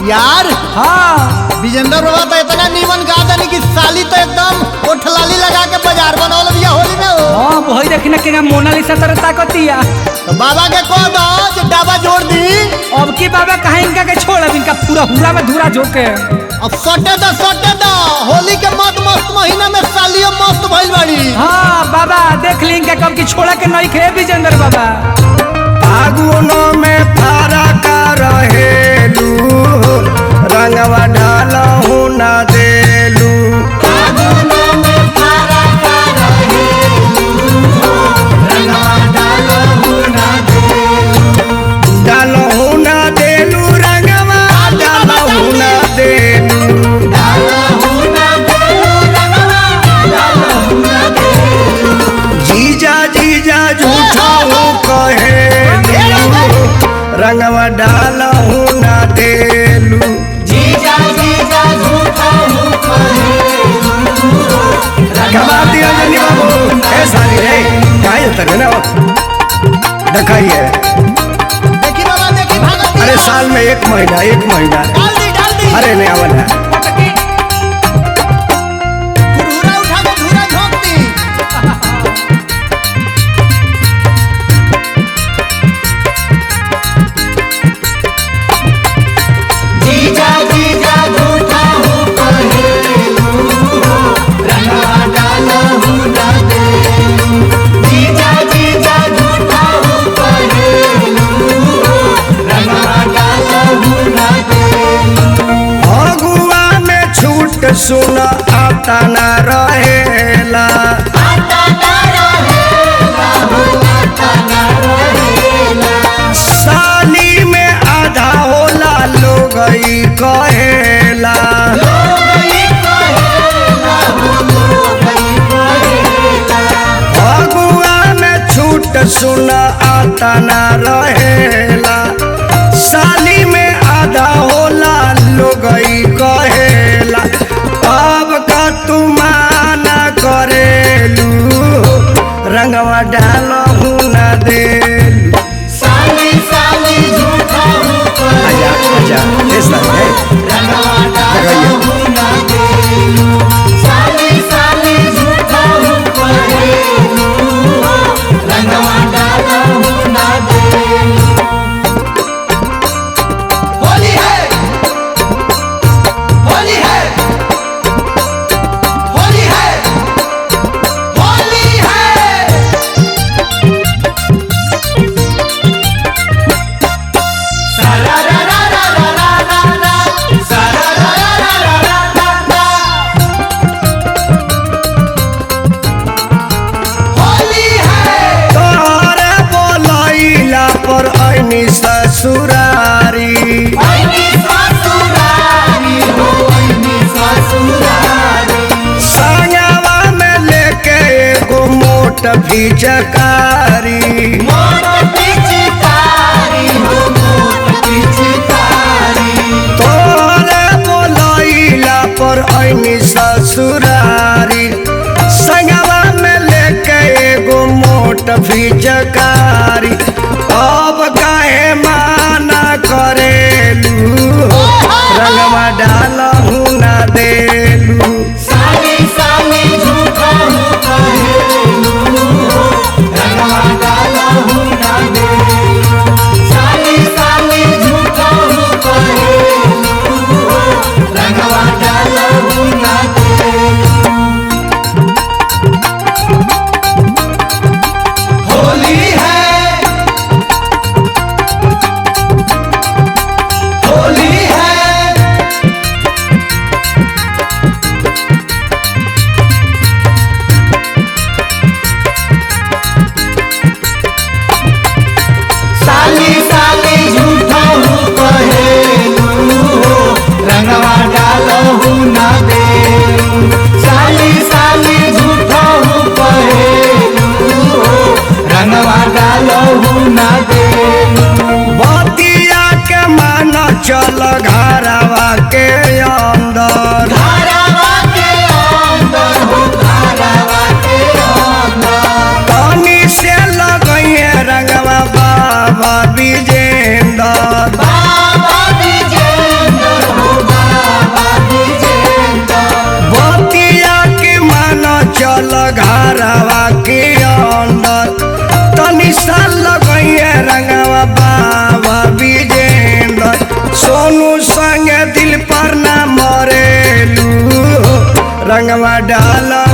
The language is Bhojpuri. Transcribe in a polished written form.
यार हाँ विजेंद्र बाबा तो इतना नीमन गा देनी कि साली तो एकदम ओठलाली लगा के बाजार बनौल बिया होली में हो। हाँ वही देखना के मोनालिसा तरह ताकतिया। तो बाबा के कह दो जो डाबा जोड़ दी। अब की बाबा कहे इनका के छोड़, अब इनका पूरा हुरा में धूरा झोंके। अब सटे दो होली के मस्त मस्त महीना में सालियों मस्त भइल बाड़ी। हाँ बाबा देख ली इनका कब की छोड़ा के नहीं खे विजेंद्र बाबा। फागुनों में फरक रहेलू रंगवा डालहू ना देलू। फागुनों में फरक रहेलू रंगवा डालहू ना देलू। डालहू ना देलू रंगवा डालहू ना देलू। डालहू ना देलू रंगवा डालहू ना देलू। जीजा जीजा झूठा हूँ कहे रंगवा डालहू ना देलू। जीजा जीजा झूठा हूँ कहेलू कमा दिया जनी बाबू ए सारी रे काहे उतर ना दिखाइए। देखी बाबा देखी भागत अरे साल में एक महीना डाल दी अरे नहीं आवन है। धूरा उठा के धूरा झोंक दी। जीजा जीजा झूठा हूँ कहेलू रंगवा डालहू ना देलू। जीजा जीजा झूठा हूँ कहेलू रंगवा डालहू ना देलू। अगुआ में छूट सुन आता ना रहेला। आता ना रहेला हो आता ना रहेला। साली में आधा होला लोग ई कहेला। लोगई कहेला हो लोगई कहेला। अगुआ में छूट सुन आता ना रहेला। साली में आधा होला लोग ई कहेला। अब का तू माना करेलू रंगवा डालहू ना देलू। साली साली झूठा हूँ आजा आजा ऐसा है रंगवा डालहू ना देलू। साली साली झूठा हूँ कहेलू रंगवा डालहू ना देलू। होली है होली है होली है होली है। सारा रा रा रा रा रा रा रा सारा रा रा रा रा रा रा। होली है तोहरे बोलैला पर ऐनी ससुरारी। ऐनी ससुरारी हो ऐनी ससुरारी। संगवा में लेके एगो मोट फिचकारी। मोट पिचकारी हो मोट पिचकारी। तोहरे बोलैला पर ऐनी ससुरारी। संगवा में लेके एगो मोट फिचकारी। अब काहे माना करेलू रंगवा डालहू ना देलू। साली साली झूठा हूँ कहेलू रंगवा डालहू ना देलू। साली साली झूठा हूँ कहेलू रंगवा डालहू ना देलू। होली है होली है साली साली झूठा हूँ कहेलू रंगवा डालहू ना देलू। साली साली झूठा हूँ कहेलू रंगवा डालहू ना देलू। बतिया के माना चल घरवा के अंदर। घरवा के अंदर हो घरवा के अंदर। तनी से लगइए रंगवा बाबा विजेंदर। बाबा विजेंद्र रंगवा डाला